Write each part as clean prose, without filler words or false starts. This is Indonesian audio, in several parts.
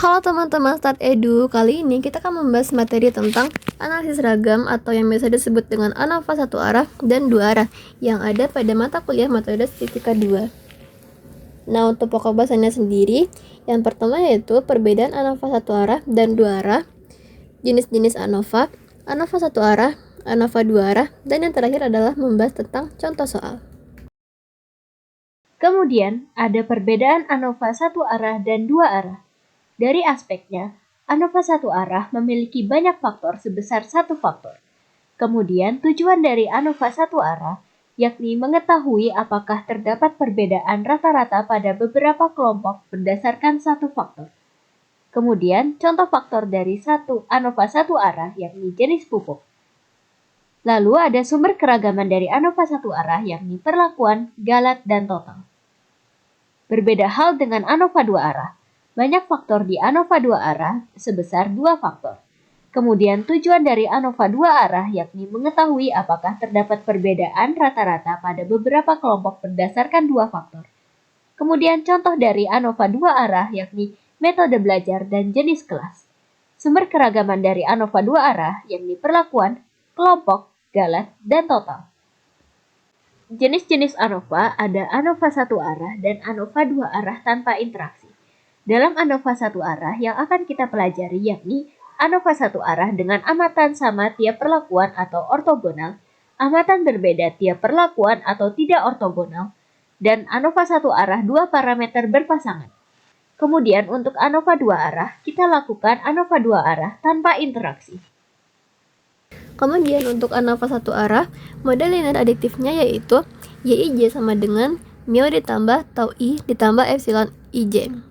Halo teman-teman Start Edu, kali ini kita akan membahas materi tentang analisis ragam atau yang biasa disebut dengan ANOVA satu arah dan dua arah yang ada pada mata kuliah metode statistika 2. Nah, untuk pokok bahasanya sendiri, yang pertama yaitu perbedaan ANOVA satu arah dan dua arah, jenis-jenis ANOVA, ANOVA satu arah, ANOVA dua arah, dan yang terakhir adalah membahas tentang contoh soal. Kemudian, ada perbedaan ANOVA satu arah dan dua arah. Dari aspeknya, ANOVA satu arah memiliki banyak faktor sebesar satu faktor. Kemudian, tujuan dari ANOVA satu arah yakni mengetahui apakah terdapat perbedaan rata-rata pada beberapa kelompok berdasarkan satu faktor. Kemudian, contoh faktor dari satu ANOVA satu arah yakni jenis pupuk. Lalu ada sumber keragaman dari ANOVA satu arah yakni perlakuan, galat, dan total. Berbeda hal dengan ANOVA dua arah. Banyak faktor di ANOVA dua arah sebesar dua faktor. Kemudian tujuan dari ANOVA dua arah yakni mengetahui apakah terdapat perbedaan rata-rata pada beberapa kelompok berdasarkan dua faktor. Kemudian contoh dari ANOVA dua arah yakni metode belajar dan jenis kelas. Sumber keragaman dari ANOVA dua arah yakni perlakuan, kelompok, galat, dan total. Jenis-jenis ANOVA ada ANOVA satu arah dan ANOVA dua arah tanpa interaksi. Dalam ANOVA satu arah yang akan kita pelajari yakni ANOVA satu arah dengan amatan sama tiap perlakuan atau ortogonal, amatan berbeda tiap perlakuan atau tidak ortogonal, dan ANOVA satu arah dua parameter berpasangan. Kemudian untuk ANOVA dua arah, kita lakukan ANOVA dua arah tanpa interaksi. Kemudian untuk ANOVA satu arah, model linear adiktifnya yaitu YIJ sama dengan mu ditambah tau I ditambah epsilon IJ.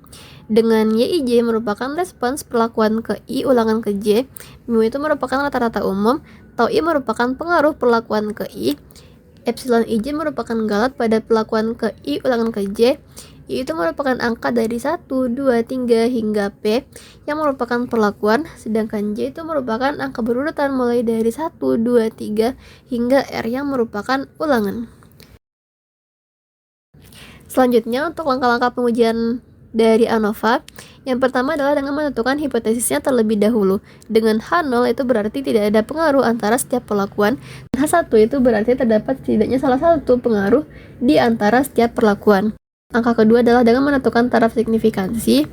Dengan YIJ merupakan respons perlakuan ke I ulangan ke J, mu itu merupakan rata-rata umum, tau I merupakan pengaruh perlakuan ke I, epsilon IJ merupakan galat pada perlakuan ke I ulangan ke J, I itu merupakan angka dari 1, 2, 3 hingga P yang merupakan perlakuan, sedangkan J itu merupakan angka berurutan mulai dari 1, 2, 3 hingga R yang merupakan ulangan. Selanjutnya untuk langkah-langkah pengujian dari ANOVA, yang pertama adalah dengan menentukan hipotesisnya terlebih dahulu. Dengan H0 itu berarti tidak ada pengaruh antara setiap perlakuan, dan H1 itu berarti terdapat setidaknya salah satu pengaruh di antara setiap perlakuan. Angka kedua adalah dengan menentukan taraf signifikansi.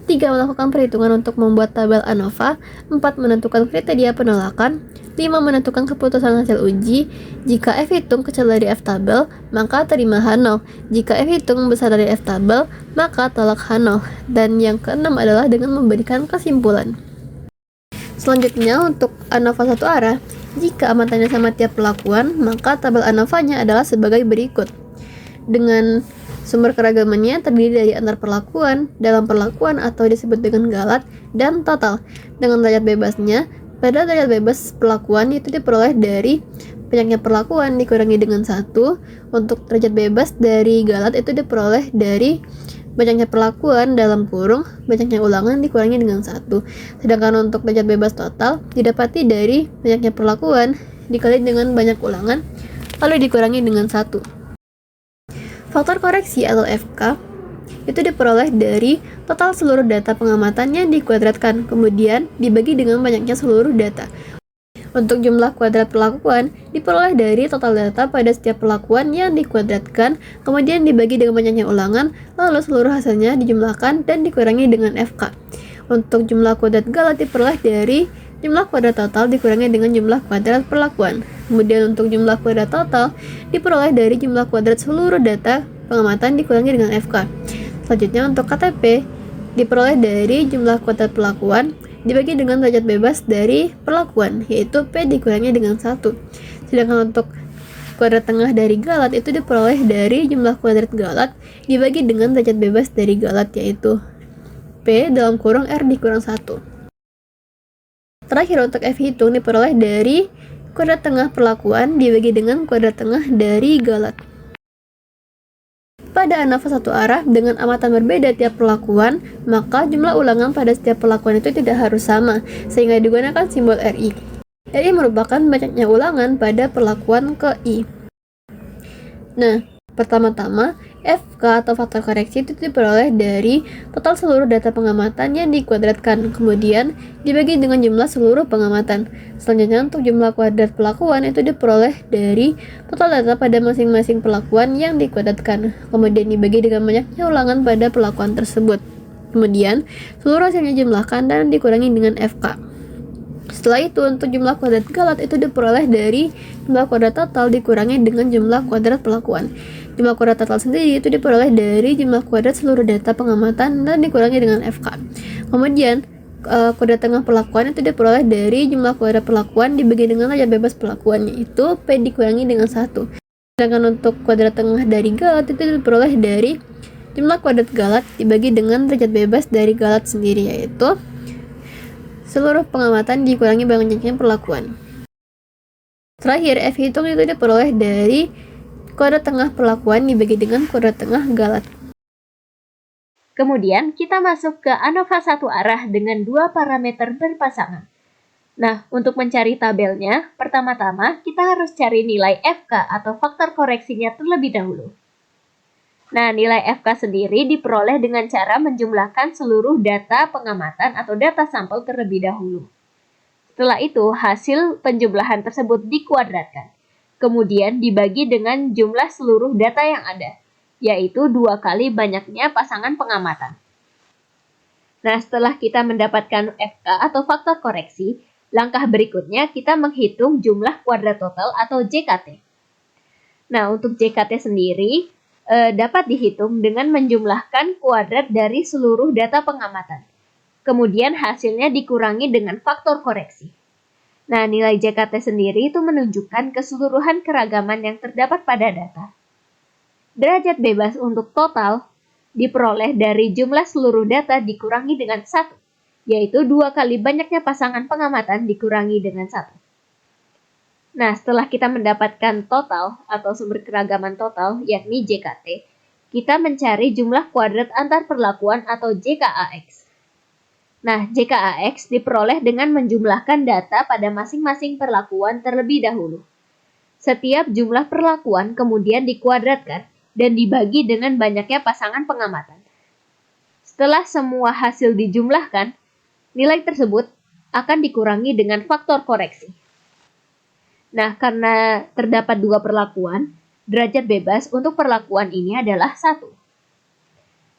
3. Melakukan perhitungan untuk membuat tabel ANOVA. 4. Menentukan kriteria penolakan. 5. Menentukan keputusan hasil uji. Jika F hitung kecil dari F tabel, maka terima H0. Jika F hitung besar dari F tabel, maka tolak H0. Dan yang keenam adalah dengan memberikan kesimpulan. Selanjutnya untuk ANOVA satu arah, jika amatannya sama tiap perlakuan, maka tabel ANOVA-nya adalah sebagai berikut. Dengan sumber keragamannya terdiri dari antar perlakuan, dalam perlakuan atau disebut dengan galat, dan total. Dengan derajat bebasnya, pada derajat bebas perlakuan itu diperoleh dari banyaknya perlakuan dikurangi dengan 1. Untuk derajat bebas dari galat itu diperoleh dari banyaknya perlakuan dalam kurung banyaknya ulangan dikurangi dengan 1. Sedangkan untuk derajat bebas total didapati dari banyaknya perlakuan dikali dengan banyak ulangan lalu dikurangi dengan 1. Faktor koreksi atau FK itu diperoleh dari total seluruh data pengamatannya dikuadratkan, kemudian dibagi dengan banyaknya seluruh data. Untuk jumlah kuadrat perlakuan diperoleh dari total data pada setiap perlakuan yang dikuadratkan, kemudian dibagi dengan banyaknya ulangan, lalu seluruh hasilnya dijumlahkan dan dikurangi dengan FK. Untuk jumlah kuadrat galat diperoleh dari jumlah kuadrat total dikurangi dengan jumlah kuadrat perlakuan. Kemudian untuk jumlah kuadrat total diperoleh dari jumlah kuadrat seluruh data pengamatan dikurangi dengan FK. Selanjutnya untuk KTP diperoleh dari jumlah kuadrat perlakuan dibagi dengan derajat bebas dari perlakuan, yaitu P dikurangi dengan 1. Sedangkan untuk kuadrat tengah dari galat itu diperoleh dari jumlah kuadrat galat dibagi dengan derajat bebas dari galat, yaitu P dalam kurung R dikurang 1. Terakhir untuk F hitung diperoleh dari kuadrat tengah perlakuan dibagi dengan kuadrat tengah dari galat. Pada ANOVA satu arah dengan amatan berbeda tiap perlakuan, maka jumlah ulangan pada setiap perlakuan itu tidak harus sama, sehingga digunakan simbol RI. RI merupakan banyaknya ulangan pada perlakuan ke I. Nah, Pertama-tama, FK atau faktor koreksi itu diperoleh dari total seluruh data pengamatan yang dikuadratkan, kemudian dibagi dengan jumlah seluruh pengamatan. Selanjutnya, untuk jumlah kuadrat pelakuan itu diperoleh dari total data pada masing-masing pelakuan yang dikuadratkan, kemudian dibagi dengan banyaknya ulangan pada pelakuan tersebut. Kemudian, seluruh hasilnya jumlahkan dan dikurangi dengan FK. Setelah itu, untuk jumlah kuadrat galat itu diperoleh dari jumlah kuadrat total dikurangi dengan jumlah kuadrat pelakuan. Jumlah kuadrat total sendiri itu diperoleh dari jumlah kuadrat seluruh data pengamatan dan dikurangi dengan FK. Kemudian, kuadrat tengah pelakuan itu diperoleh dari jumlah kuadrat pelakuan dibagi dengan derajat bebas pelakuan, yaitu P dikurangi dengan 1. Sedangkan untuk kuadrat tengah dari galat itu diperoleh dari jumlah kuadrat galat dibagi dengan derajat bebas dari galat sendiri, yaitu seluruh pengamatan dikurangi banyaknya perlakuan. Terakhir, F hitung itu diperoleh dari kuadrat tengah perlakuan dibagi dengan kuadrat tengah galat. Kemudian kita masuk ke ANOVA satu arah dengan dua parameter berpasangan. Nah, untuk mencari tabelnya, pertama-tama kita harus cari nilai FK atau faktor koreksinya terlebih dahulu. Nah, nilai FK sendiri diperoleh dengan cara menjumlahkan seluruh data pengamatan atau data sampel terlebih dahulu. Setelah itu, hasil penjumlahan tersebut dikuadratkan. Kemudian dibagi dengan jumlah seluruh data yang ada, yaitu 2 kali banyaknya pasangan pengamatan. Nah, setelah kita mendapatkan FK atau faktor koreksi, langkah berikutnya kita menghitung jumlah kuadrat total atau JKT. Nah, untuk JKT sendiri dapat dihitung dengan menjumlahkan kuadrat dari seluruh data pengamatan. Kemudian hasilnya dikurangi dengan faktor koreksi. Nah, nilai JKT sendiri itu menunjukkan keseluruhan keragaman yang terdapat pada data. Derajat bebas untuk total diperoleh dari jumlah seluruh data dikurangi dengan 1, yaitu 2 kali banyaknya pasangan pengamatan dikurangi dengan 1. Nah, setelah kita mendapatkan total atau sumber keragaman total, yakni JKT, kita mencari jumlah kuadrat antar perlakuan atau JKAX. Nah, JKAX diperoleh dengan menjumlahkan data pada masing-masing perlakuan terlebih dahulu. Setiap jumlah perlakuan kemudian dikuadratkan dan dibagi dengan banyaknya pasangan pengamatan. Setelah semua hasil dijumlahkan, nilai tersebut akan dikurangi dengan faktor koreksi. Nah, karena terdapat 2 perlakuan, derajat bebas untuk perlakuan ini adalah 1.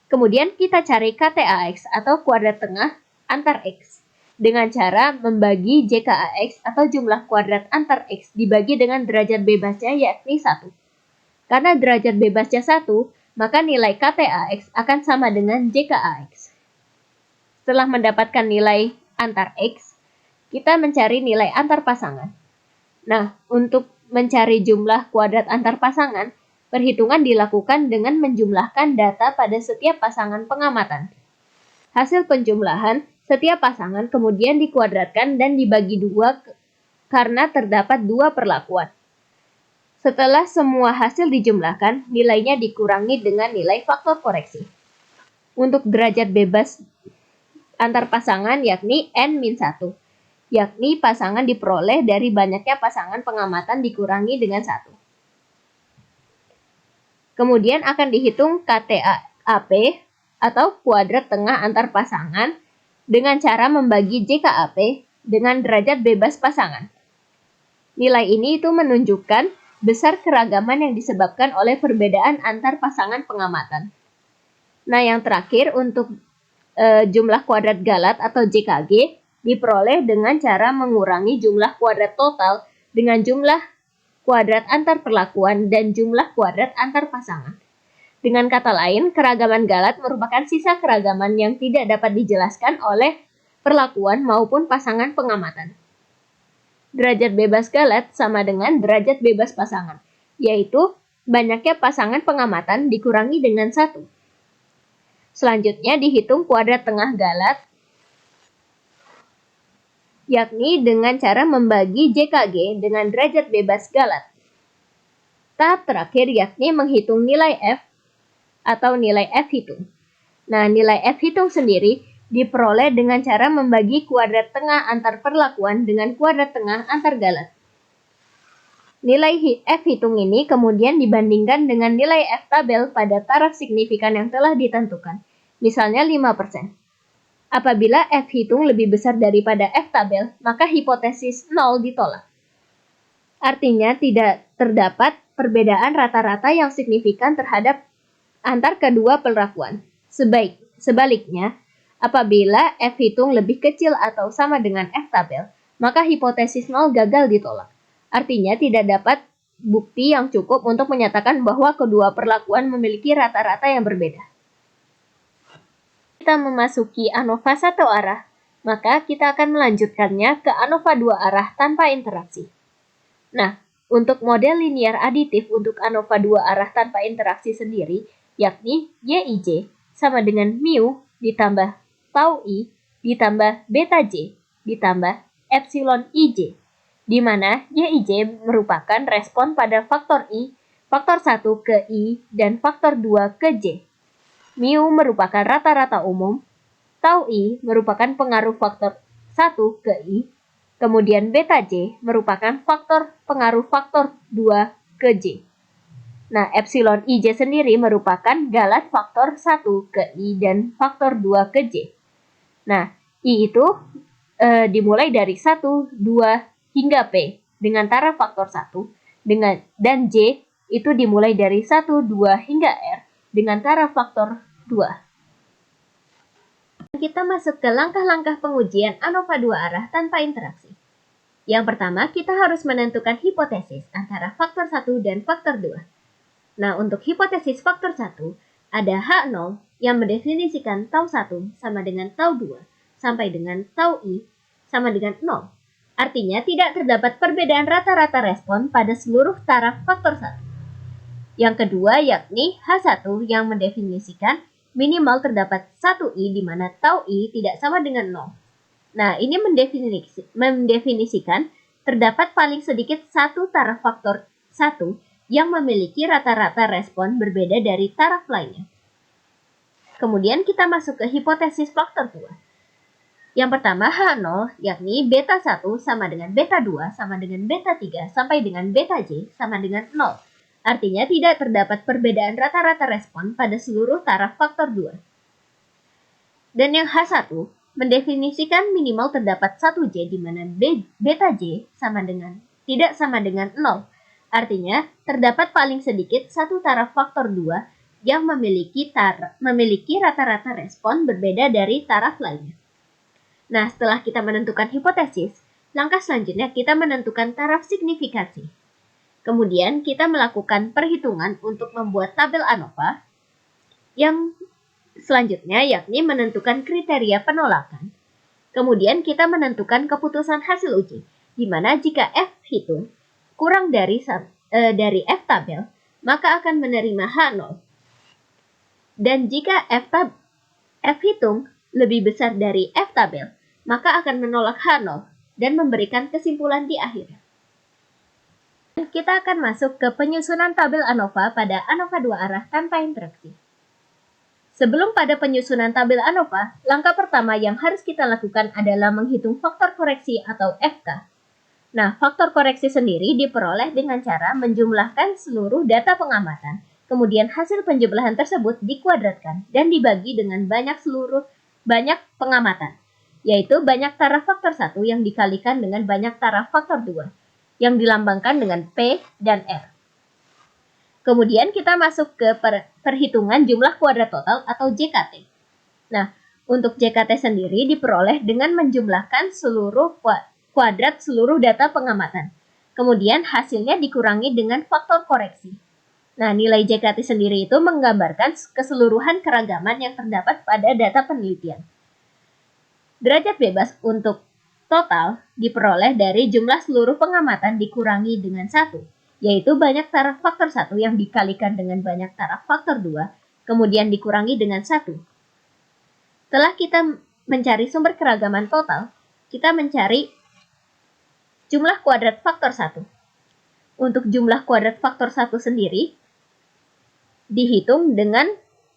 Kemudian kita cari KTAX atau kuadrat tengah antar X dengan cara membagi JKAX atau jumlah kuadrat antar X dibagi dengan derajat bebasnya yakni 1. Karena derajat bebasnya 1, maka nilai KTAX akan sama dengan JKAX. Setelah mendapatkan nilai antar X, kita mencari nilai antar pasangan. Nah, untuk mencari jumlah kuadrat antar pasangan, perhitungan dilakukan dengan menjumlahkan data pada setiap pasangan pengamatan. Hasil penjumlahan setiap pasangan kemudian dikuadratkan dan dibagi 2 karena terdapat 2 perlakuan. Setelah semua hasil dijumlahkan, nilainya dikurangi dengan nilai faktor koreksi. Untuk derajat bebas antar pasangan yakni N-1, yakni pasangan diperoleh dari banyaknya pasangan pengamatan dikurangi dengan 1. Kemudian akan dihitung KTAP atau kuadrat tengah antar pasangan dengan cara membagi JKAP dengan derajat bebas pasangan. Nilai ini itu menunjukkan besar keragaman yang disebabkan oleh perbedaan antar pasangan pengamatan. Nah, yang terakhir untuk jumlah kuadrat galat atau JKG diperoleh dengan cara mengurangi jumlah kuadrat total dengan jumlah kuadrat antar perlakuan dan jumlah kuadrat antar pasangan. Dengan kata lain, keragaman galat merupakan sisa keragaman yang tidak dapat dijelaskan oleh perlakuan maupun pasangan pengamatan. Derajat bebas galat sama dengan derajat bebas pasangan, yaitu banyaknya pasangan pengamatan dikurangi dengan 1. Selanjutnya dihitung kuadrat tengah galat, yakni dengan cara membagi JKG dengan derajat bebas galat. Tahap terakhir yakni menghitung nilai F atau nilai F hitung. Nah, nilai F hitung sendiri diperoleh dengan cara membagi kuadrat tengah antar perlakuan dengan kuadrat tengah antar galat. Nilai F hitung ini kemudian dibandingkan dengan nilai F tabel pada taraf signifikan yang telah ditentukan, misalnya 5%. Apabila F hitung lebih besar daripada F tabel, maka hipotesis 0 ditolak. Artinya tidak terdapat perbedaan rata-rata yang signifikan terhadap antar kedua perlakuan. Sebaliknya, apabila F hitung lebih kecil atau sama dengan F tabel, maka hipotesis 0 gagal ditolak. Artinya tidak dapat bukti yang cukup untuk menyatakan bahwa kedua perlakuan memiliki rata-rata yang berbeda. Kita memasuki ANOVA satu arah, maka kita akan melanjutkannya ke ANOVA dua arah tanpa interaksi. Nah, untuk model linear aditif untuk ANOVA dua arah tanpa interaksi sendiri, yakni YIJ sama dengan mu ditambah tau I ditambah beta J ditambah epsilon IJ, di mana YIJ merupakan respon pada faktor I, faktor 1 ke I, dan faktor 2 ke J. Mu merupakan rata-rata umum, tau I merupakan pengaruh faktor 1 ke I, kemudian beta J merupakan pengaruh faktor 2 ke J. Nah, epsilon IJ sendiri merupakan galat faktor 1 ke I dan faktor 2 ke J. Nah, I itu dimulai dari 1, 2, hingga P dengan taraf faktor 1, dan J itu dimulai dari 1, 2, hingga R dengan taraf faktor 2. Kita masuk ke langkah-langkah pengujian ANOVA dua arah tanpa interaksi. Yang pertama, kita harus menentukan hipotesis antara faktor 1 dan faktor 2. Nah, untuk hipotesis faktor 1, ada H0 yang mendefinisikan tau 1 sama dengan tau 2 sampai dengan tau I sama dengan 0. Artinya tidak terdapat perbedaan rata-rata respon pada seluruh taraf faktor 1. Yang kedua yakni H1 yang mendefinisikan minimal terdapat 1I di mana tau I tidak sama dengan 0. Nah, ini mendefinisikan terdapat paling sedikit satu taraf faktor 1 yang memiliki rata-rata respon berbeda dari taraf lainnya. Kemudian kita masuk ke hipotesis faktor 2. Yang pertama H0 yakni beta 1 sama dengan beta 2 sama dengan beta 3 sampai dengan beta J sama dengan 0. Artinya tidak terdapat perbedaan rata-rata respon pada seluruh taraf faktor 2. Dan yang H1 mendefinisikan minimal terdapat 1J di mana beta J tidak sama dengan 0. Artinya terdapat paling sedikit satu taraf faktor 2 yang memiliki rata-rata respon berbeda dari taraf lainnya. Nah, setelah kita menentukan hipotesis, langkah selanjutnya kita menentukan taraf signifikansi. Kemudian kita melakukan perhitungan untuk membuat tabel ANOVA. Yang selanjutnya yakni menentukan kriteria penolakan. Kemudian kita menentukan keputusan hasil uji, di mana jika F hitung kurang dari F tabel, maka akan menerima H0. Dan jika F hitung lebih besar dari F tabel, maka akan menolak H0 dan memberikan kesimpulan di akhir. Kita akan masuk ke penyusunan tabel ANOVA pada ANOVA dua arah tanpa interaksi. Sebelum pada penyusunan tabel ANOVA, langkah pertama yang harus kita lakukan adalah menghitung faktor koreksi atau FK. Nah, faktor koreksi sendiri diperoleh dengan cara menjumlahkan seluruh data pengamatan, kemudian hasil penjumlahan tersebut dikuadratkan dan dibagi dengan banyak pengamatan, yaitu banyak taraf faktor 1 yang dikalikan dengan banyak taraf faktor 2, yang dilambangkan dengan P dan R. Kemudian kita masuk ke perhitungan jumlah kuadrat total atau JKT. Nah, untuk JKT sendiri diperoleh dengan menjumlahkan seluruh kuadrat seluruh data pengamatan. Kemudian hasilnya dikurangi dengan faktor koreksi. Nah, nilai JKT sendiri itu menggambarkan keseluruhan keragaman yang terdapat pada data penelitian. Derajat bebas untuk total diperoleh dari jumlah seluruh pengamatan dikurangi dengan 1, yaitu banyak taraf faktor 1 yang dikalikan dengan banyak taraf faktor 2, kemudian dikurangi dengan 1. Setelah kita mencari sumber keragaman total, kita mencari jumlah kuadrat faktor 1. Untuk jumlah kuadrat faktor 1 sendiri, dihitung dengan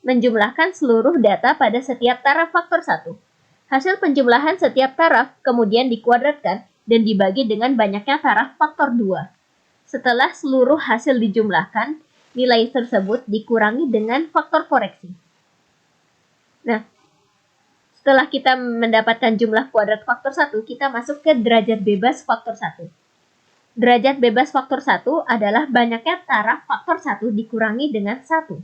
menjumlahkan seluruh data pada setiap taraf faktor 1. Hasil penjumlahan setiap taraf kemudian dikuadratkan dan dibagi dengan banyaknya taraf faktor 2. Setelah seluruh hasil dijumlahkan, nilai tersebut dikurangi dengan faktor koreksi. Nah, setelah kita mendapatkan jumlah kuadrat faktor 1, kita masuk ke derajat bebas faktor 1. Derajat bebas faktor 1 adalah banyaknya taraf faktor 1 dikurangi dengan 1.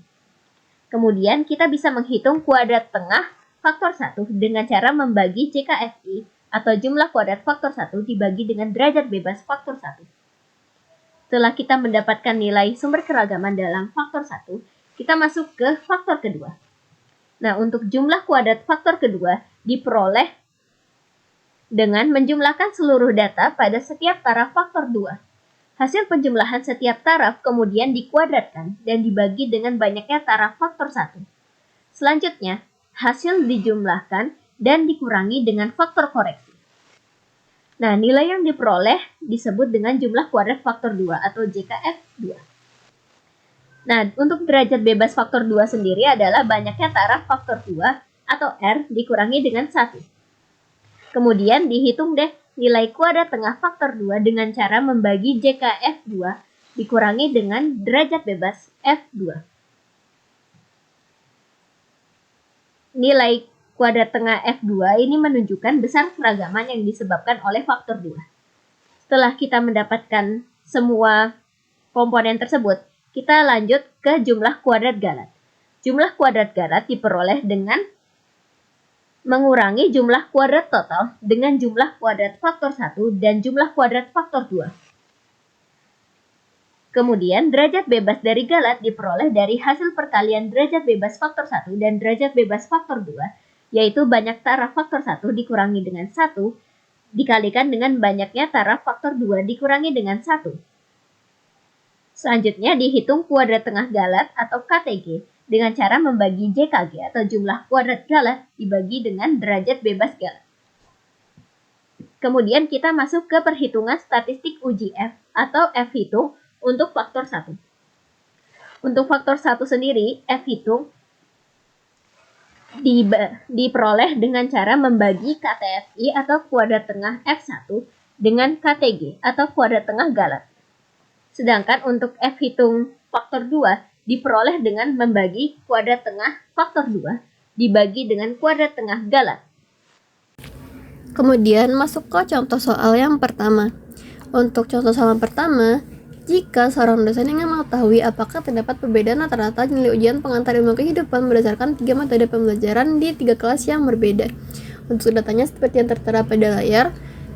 Kemudian kita bisa menghitung kuadrat tengah faktor 1 dengan cara membagi JKFI atau jumlah kuadrat faktor 1 dibagi dengan derajat bebas faktor 1. Setelah kita mendapatkan nilai sumber keragaman dalam faktor 1, kita masuk ke faktor kedua. Nah, untuk jumlah kuadrat faktor kedua diperoleh dengan menjumlahkan seluruh data pada setiap taraf faktor 2. Hasil penjumlahan setiap taraf kemudian dikuadratkan dan dibagi dengan banyaknya taraf faktor 1. Selanjutnya, hasil dijumlahkan dan dikurangi dengan faktor koreksi. Nah, nilai yang diperoleh disebut dengan jumlah kuadrat faktor 2 atau JKF2. Nah, untuk derajat bebas faktor 2 sendiri adalah banyaknya taraf faktor 2 atau R dikurangi dengan 1. Kemudian dihitung deh nilai kuadrat tengah faktor 2 dengan cara membagi JKF2 dikurangi dengan derajat bebas F2. Nilai kuadrat tengah F2 ini menunjukkan besar keragaman yang disebabkan oleh faktor 2. Setelah kita mendapatkan semua komponen tersebut, kita lanjut ke jumlah kuadrat Galat. Jumlah kuadrat Galat diperoleh dengan mengurangi jumlah kuadrat total dengan jumlah kuadrat faktor 1 dan jumlah kuadrat faktor 2. Kemudian, derajat bebas dari Galat diperoleh dari hasil perkalian derajat bebas faktor 1 dan derajat bebas faktor 2, yaitu banyak taraf faktor 1 dikurangi dengan 1, dikalikan dengan banyaknya taraf faktor 2 dikurangi dengan 1. Selanjutnya, dihitung kuadrat tengah Galat atau KTG dengan cara membagi JKG atau jumlah kuadrat Galat dibagi dengan derajat bebas Galat. Kemudian kita masuk ke perhitungan statistik uji F atau F hitung untuk faktor 1. Untuk faktor 1 sendiri, F hitung diperoleh dengan cara membagi KTFI atau kuadrat tengah F1 dengan KTG atau kuadrat tengah Galat. Sedangkan untuk F hitung faktor 2 diperoleh dengan membagi kuadrat tengah faktor 2 dibagi dengan kuadrat tengah Galat. Kemudian masuk ke contoh soal yang pertama. Untuk contoh soal yang pertama, jika seorang dosen ingin mengetahui apakah terdapat perbedaan rata-rata nilai ujian pengantar ilmu kehidupan berdasarkan 3 metode pembelajaran di 3 kelas yang berbeda. Untuk datanya seperti yang tertera pada layar,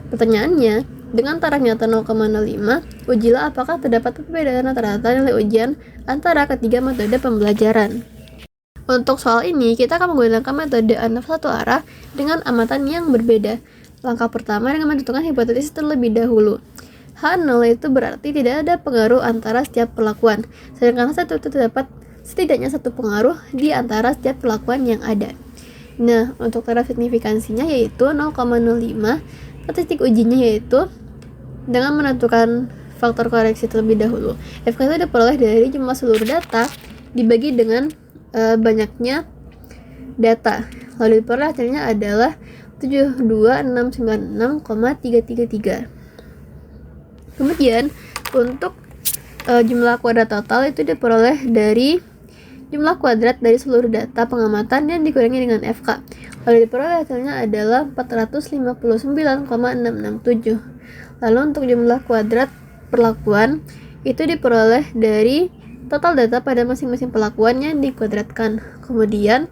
pertanyaannya, dengan taraf nyata 0,05, ujilah apakah terdapat perbedaan rata-rata nilai ujian antara ketiga metode pembelajaran. Untuk soal ini, kita akan menggunakan metode ANOVA satu arah dengan amatan yang berbeda. Langkah pertama dengan menentukan hipotesis terlebih dahulu. H0 itu berarti tidak ada pengaruh antara setiap perlakuan, sedangkan H1 itu terdapat setidaknya satu pengaruh di antara setiap perlakuan yang ada. Nah, untuk taraf signifikansinya yaitu 0,05, statistik ujinya yaitu dengan menentukan faktor koreksi terlebih dahulu. FK itu diperoleh dari jumlah seluruh data dibagi dengan banyaknya data. Lalu diperoleh hasilnya adalah 72696,333. Kemudian untuk jumlah kuadrat total itu diperoleh dari jumlah kuadrat dari seluruh data pengamatan yang dikurangi dengan FK. Lalu diperoleh hasilnya adalah 459,667. Lalu untuk jumlah kuadrat perlakuan itu diperoleh dari total data pada masing-masing perlakuan yang dikuadratkan. Kemudian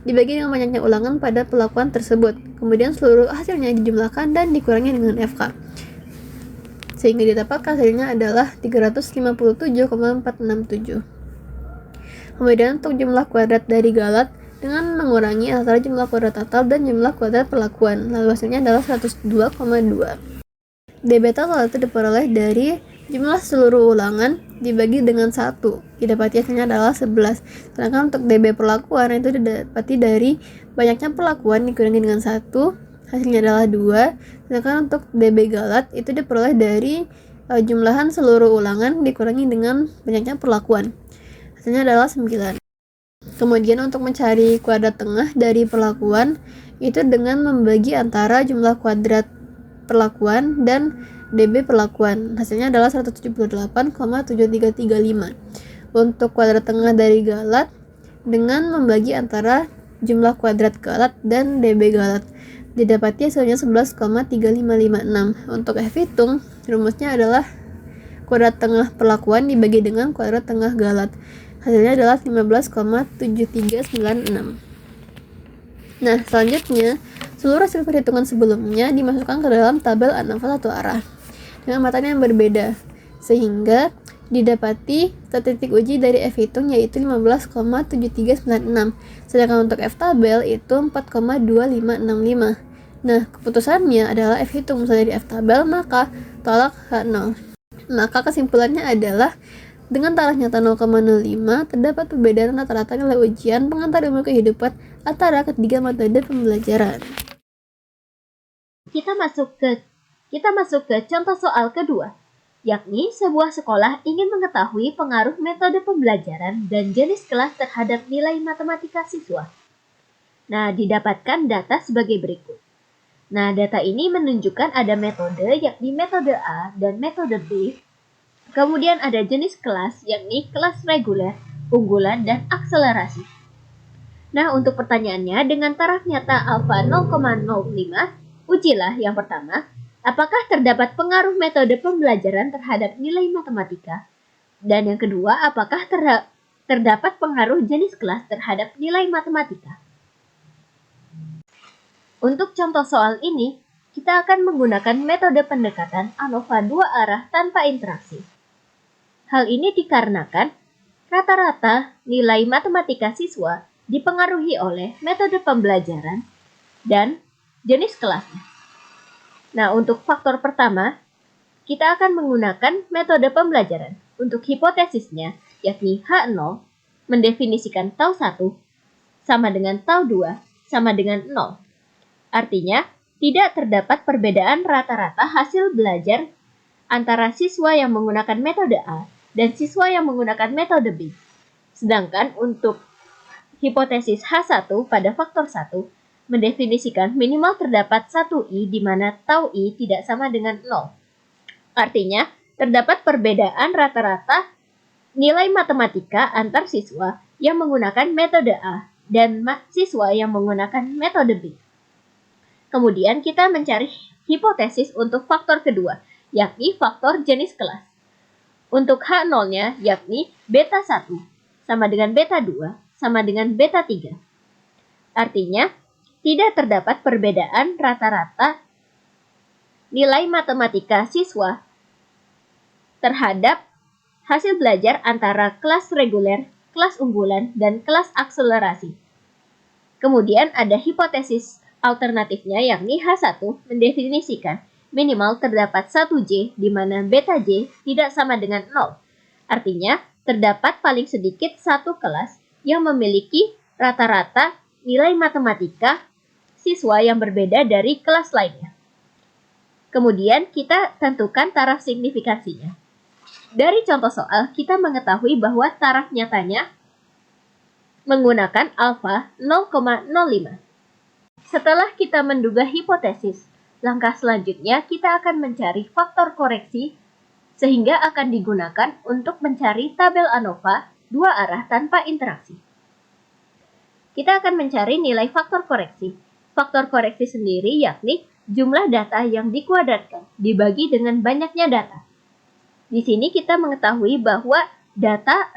dibagi dengan banyaknya ulangan pada perlakuan tersebut. Kemudian seluruh hasilnya dijumlahkan dan dikurangi dengan FK. Sehingga didapatkan hasilnya adalah 357,467. Kemudian untuk jumlah kuadrat dari Galat dengan mengurangi antara jumlah kuadrat total dan jumlah kuadrat perlakuan. Lalu hasilnya adalah 102,2. dB total itu diperoleh dari jumlah seluruh ulangan dibagi dengan 1. Didapati hasilnya adalah 11. Sedangkan untuk dB perlakuan itu didapati dari banyaknya perlakuan dikurangi dengan 1. Hasilnya adalah 2. Sedangkan untuk dB Galat itu diperoleh dari jumlahan seluruh ulangan dikurangi dengan banyaknya perlakuan. Hasilnya adalah 9. Kemudian untuk mencari kuadrat tengah dari perlakuan itu dengan membagi antara jumlah kuadrat perlakuan dan DB perlakuan. Hasilnya adalah 178,7335 untuk kuadrat tengah dari galat dengan membagi antara jumlah kuadrat galat dan DB galat. Didapati hasilnya 11,3556. Untuk F hitung, rumusnya adalah kuadrat tengah perlakuan dibagi dengan kuadrat tengah galat. Hasilnya adalah 15,7396. Nah, selanjutnya, seluruh hasil perhitungan sebelumnya dimasukkan ke dalam tabel ANOVA satu arah dengan materi yang berbeda, sehingga didapati statistik uji dari F hitung yaitu 15,7396, sedangkan untuk F tabel itu 4,2565. Nah, keputusannya adalah F hitung misal dari F tabel, maka tolak H0. Maka kesimpulannya adalah dengan taraf nyata 0,05 terdapat perbedaan rata-rata nilai ujian pengantar ilmu kehidupan antara ketiga metode pembelajaran. Kita masuk ke contoh soal kedua, yakni sebuah sekolah ingin mengetahui pengaruh metode pembelajaran dan jenis kelas terhadap nilai matematika siswa. Nah, didapatkan data sebagai berikut. Nah, data ini menunjukkan ada metode, yakni metode A dan metode B. Kemudian ada jenis kelas, yakni kelas reguler, unggulan, dan akselerasi. Nah, untuk pertanyaannya, dengan taraf nyata alfa 0,05, ujilah yang pertama, apakah terdapat pengaruh metode pembelajaran terhadap nilai matematika? Dan yang kedua, apakah terdapat pengaruh jenis kelas terhadap nilai matematika? Untuk contoh soal ini, kita akan menggunakan metode pendekatan ANOVA dua arah tanpa interaksi. Hal ini dikarenakan rata-rata nilai matematika siswa dipengaruhi oleh metode pembelajaran dan jenis kelasnya. Nah, untuk faktor pertama, kita akan menggunakan metode pembelajaran. Untuk hipotesisnya, yakni H0, mendefinisikan tau 1 sama dengan tau 2 sama dengan 0. Artinya, tidak terdapat perbedaan rata-rata hasil belajar antara siswa yang menggunakan metode A dan siswa yang menggunakan metode B. Sedangkan untuk hipotesis H1 pada faktor 1 mendefinisikan minimal terdapat 1I di mana tau I tidak sama dengan 0. Artinya, terdapat perbedaan rata-rata nilai matematika antar siswa yang menggunakan metode A dan siswa yang menggunakan metode B. Kemudian kita mencari hipotesis untuk faktor kedua, yakni faktor jenis kelas. Untuk H0-nya, yakni beta 1 sama dengan beta 2 sama dengan beta 3. Artinya, tidak terdapat perbedaan rata-rata nilai matematika siswa terhadap hasil belajar antara kelas reguler, kelas unggulan, dan kelas akselerasi. Kemudian ada hipotesis alternatifnya, yakni H1 mendefinisikan minimal terdapat 1J di mana beta J tidak sama dengan 0. Artinya, terdapat paling sedikit satu kelas yang memiliki rata-rata nilai matematika siswa yang berbeda dari kelas lainnya. Kemudian, kita tentukan taraf signifikansinya. Dari contoh soal, kita mengetahui bahwa taraf nyatanya menggunakan alfa 0,05. Setelah kita menduga hipotesis, langkah selanjutnya kita akan mencari faktor koreksi sehingga akan digunakan untuk mencari tabel ANOVA dua arah tanpa interaksi. Kita akan mencari nilai faktor koreksi. Faktor koreksi sendiri yakni jumlah data yang dikuadratkan dibagi dengan banyaknya data. Di sini kita mengetahui bahwa data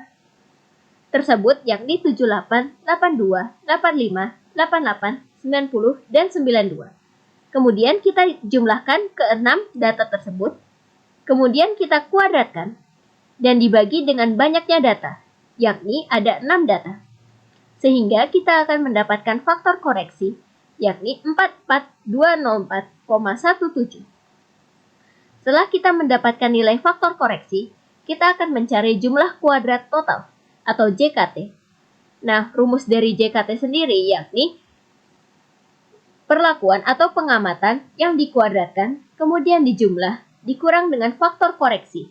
tersebut yakni 78, 82, 85, 88, 90, dan 92. Kemudian kita jumlahkan ke 6 data tersebut, kemudian kita kuadratkan, dan dibagi dengan banyaknya data, yakni ada 6 data. Sehingga kita akan mendapatkan faktor koreksi, yakni 44204,17. Setelah kita mendapatkan nilai faktor koreksi, kita akan mencari jumlah kuadrat total, atau JKT. Nah, rumus dari JKT sendiri yakni perlakuan atau pengamatan yang dikuadratkan, kemudian dijumlah, dikurang dengan faktor koreksi.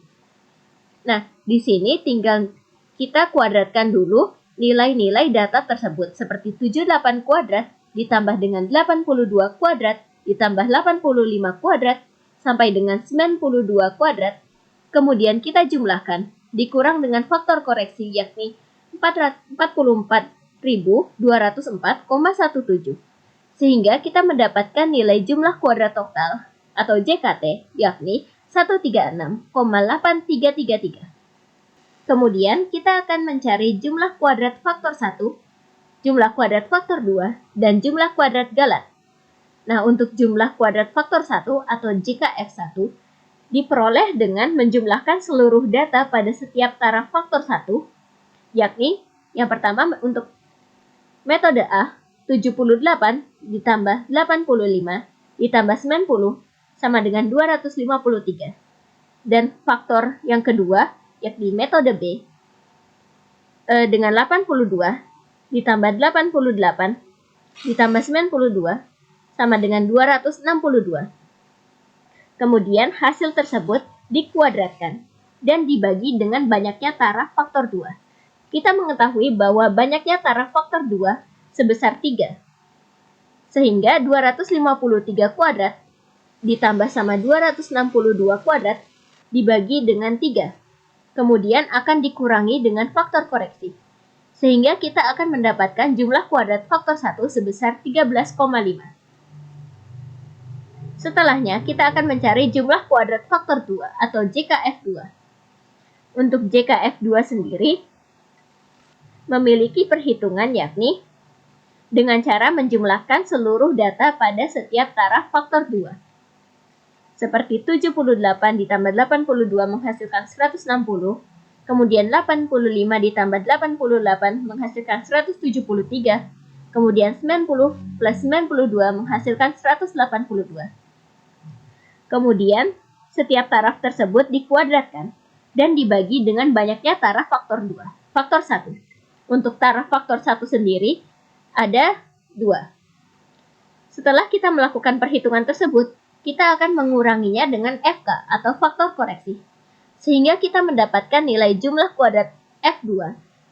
Nah, di sini tinggal kita kuadratkan dulu nilai-nilai data tersebut, seperti 78 kuadrat ditambah dengan 82 kuadrat ditambah 85 kuadrat sampai dengan 92 kuadrat, kemudian kita jumlahkan, dikurang dengan faktor koreksi yakni 44.204,17. Sehingga kita mendapatkan nilai jumlah kuadrat total atau JKT yakni 136,8333. Kemudian kita akan mencari jumlah kuadrat faktor 1, jumlah kuadrat faktor 2, dan jumlah kuadrat galat. Nah, untuk jumlah kuadrat faktor 1 atau JKF1 diperoleh dengan menjumlahkan seluruh data pada setiap taraf faktor 1, yakni yang pertama untuk metode A, 78 ditambah 85 ditambah 90 sama dengan 253. Dan faktor yang kedua, yakni metode B, dengan 82 ditambah 88 ditambah 92 sama dengan 262. Kemudian hasil tersebut dikuadratkan dan dibagi dengan banyaknya taraf faktor 2. Kita mengetahui bahwa banyaknya taraf faktor 2 sebesar 3. Sehingga 253 kuadrat ditambah sama 262 kuadrat dibagi dengan 3. Kemudian akan dikurangi dengan faktor koreksi. Sehingga kita akan mendapatkan jumlah kuadrat faktor 1 sebesar 13,5. Setelahnya, kita akan mencari jumlah kuadrat faktor 2 atau JKF2. Untuk JKF2 sendiri, memiliki perhitungan yakni dengan cara menjumlahkan seluruh data pada setiap taraf faktor 2. Seperti 78 ditambah 82 menghasilkan 160, kemudian 85 ditambah 88 menghasilkan 173, kemudian 90 plus 92 menghasilkan 182. Kemudian, setiap taraf tersebut dikuadratkan dan dibagi dengan banyaknya taraf faktor 2. Faktor 1. Untuk taraf faktor 1 sendiri, ada 2. Setelah kita melakukan perhitungan tersebut, kita akan menguranginya dengan FK atau faktor koreksi. Sehingga kita mendapatkan nilai jumlah kuadrat F2,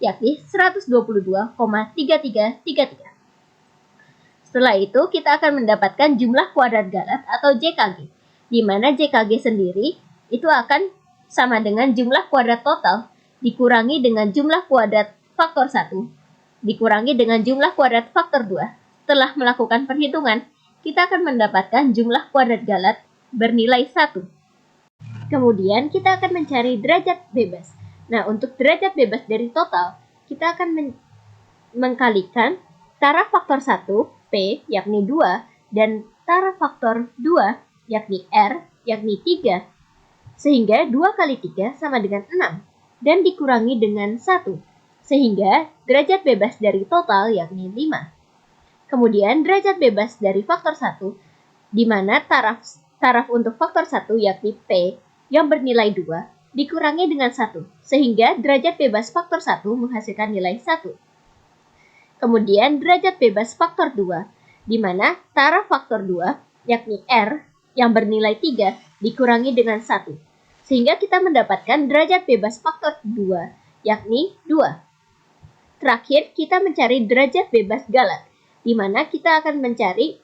yakni 122,3333. Setelah itu, kita akan mendapatkan jumlah kuadrat galat atau JKG, di mana JKG sendiri itu akan sama dengan jumlah kuadrat total dikurangi dengan jumlah kuadrat faktor 1 dikurangi dengan jumlah kuadrat faktor 2. Setelah melakukan perhitungan, kita akan mendapatkan jumlah kuadrat galat bernilai 1. Kemudian kita akan mencari derajat bebas. Nah, untuk derajat bebas dari total, kita akan mengkalikan taraf faktor 1, P, yakni 2, dan taraf faktor 2, yakni R, yakni 3, sehingga 2 kali 3 sama dengan 6, dan dikurangi dengan 1, sehingga derajat bebas dari total yakni 5. Kemudian derajat bebas dari faktor 1, di mana taraf untuk faktor 1 yakni P, yang bernilai 2, dikurangi dengan 1, sehingga derajat bebas faktor 1 menghasilkan nilai 1. Kemudian derajat bebas faktor 2, di mana taraf faktor 2, yakni R, yang bernilai 3 dikurangi dengan 1. Sehingga kita mendapatkan derajat bebas faktor 2, yakni 2. Terakhir, kita mencari derajat bebas galat, di mana kita akan mencari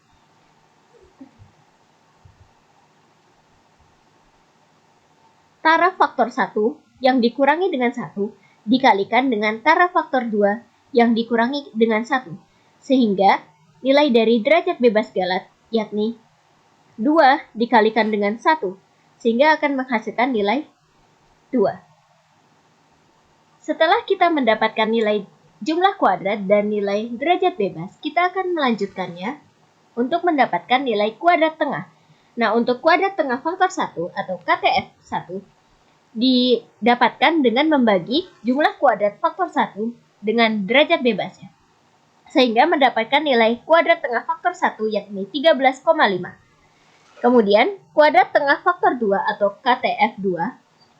taraf faktor 1 yang dikurangi dengan 1 dikalikan dengan taraf faktor 2 yang dikurangi dengan 1. Sehingga nilai dari derajat bebas galat, yakni 2 dikalikan dengan 1, sehingga akan menghasilkan nilai 2. Setelah kita mendapatkan nilai jumlah kuadrat dan nilai derajat bebas, kita akan melanjutkannya untuk mendapatkan nilai kuadrat tengah. Nah, untuk kuadrat tengah faktor 1 atau KTF1 didapatkan dengan membagi jumlah kuadrat faktor 1 dengan derajat bebasnya. Sehingga mendapatkan nilai kuadrat tengah faktor 1 yakni 13,5. Kemudian, kuadrat tengah faktor 2 atau KTF2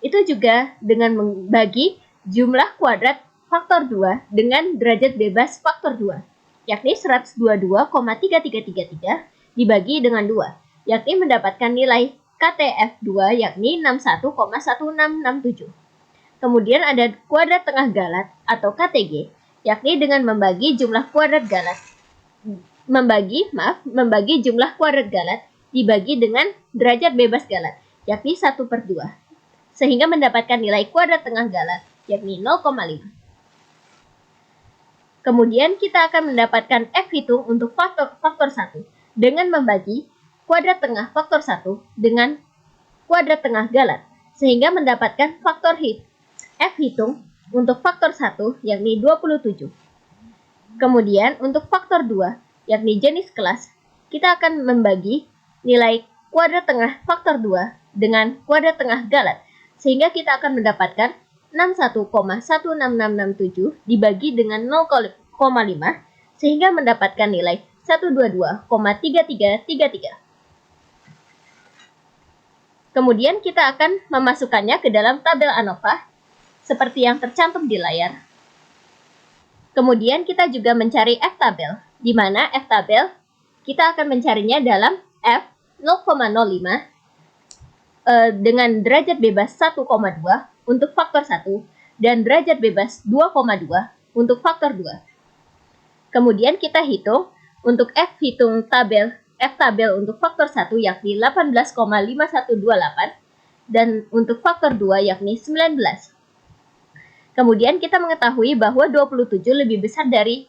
itu juga dengan membagi jumlah kuadrat faktor 2 dengan derajat bebas faktor 2, yakni 122,3333 dibagi dengan 2, yakni mendapatkan nilai KTF2 yakni 61,1667. Kemudian ada kuadrat tengah galat atau KTG, yakni dengan membagi jumlah kuadrat galat membagi jumlah kuadrat galat dibagi dengan derajat bebas galat, yakni 1/2, sehingga mendapatkan nilai kuadrat tengah galat, yakni 0,5. Kemudian kita akan mendapatkan F hitung untuk faktor 1 dengan membagi kuadrat tengah faktor 1 dengan kuadrat tengah galat, sehingga mendapatkan faktor F hitung untuk faktor 1 yakni 27. Kemudian untuk faktor 2 yakni jenis kelas, kita akan membagi nilai kuadrat tengah faktor 2 dengan kuadrat tengah galat, sehingga kita akan mendapatkan 61,16667 dibagi dengan 0,5, sehingga mendapatkan nilai 122,3333. Kemudian kita akan memasukkannya ke dalam tabel ANOVA seperti yang tercantum di layar. Kemudian kita juga mencari F-tabel, di mana F-tabel kita akan mencarinya dalam F 0,05 dengan derajat bebas 1,2 untuk faktor 1 dan derajat bebas 2,2 untuk faktor 2. Kemudian kita hitung untuk F tabel untuk faktor 1 yakni 18,5128 dan untuk faktor 2 yakni 19. Kemudian kita mengetahui bahwa 27 lebih besar dari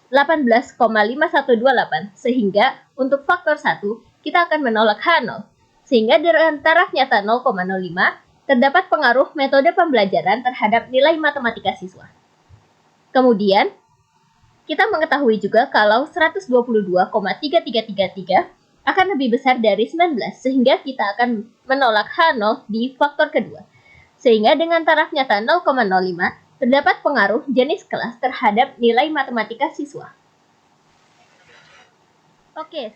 18,5128, sehingga untuk faktor 1 kita akan menolak H0, sehingga dengan taraf nyata 0,05 terdapat pengaruh metode pembelajaran terhadap nilai matematika siswa. Kemudian kita mengetahui juga kalau 122,3333 akan lebih besar dari 19, sehingga kita akan menolak H0 di faktor kedua. Sehingga dengan taraf nyata 0,05 terdapat pengaruh jenis kelas terhadap nilai matematika siswa. Oke,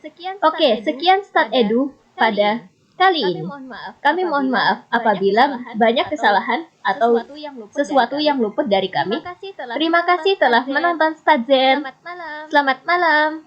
sekian Stat Edu pada kali ini. Kami mohon maaf apabila banyak kesalahan atau sesuatu yang luput dari kami. Terima kasih telah menonton Stat Zen. Selamat malam. Selamat malam.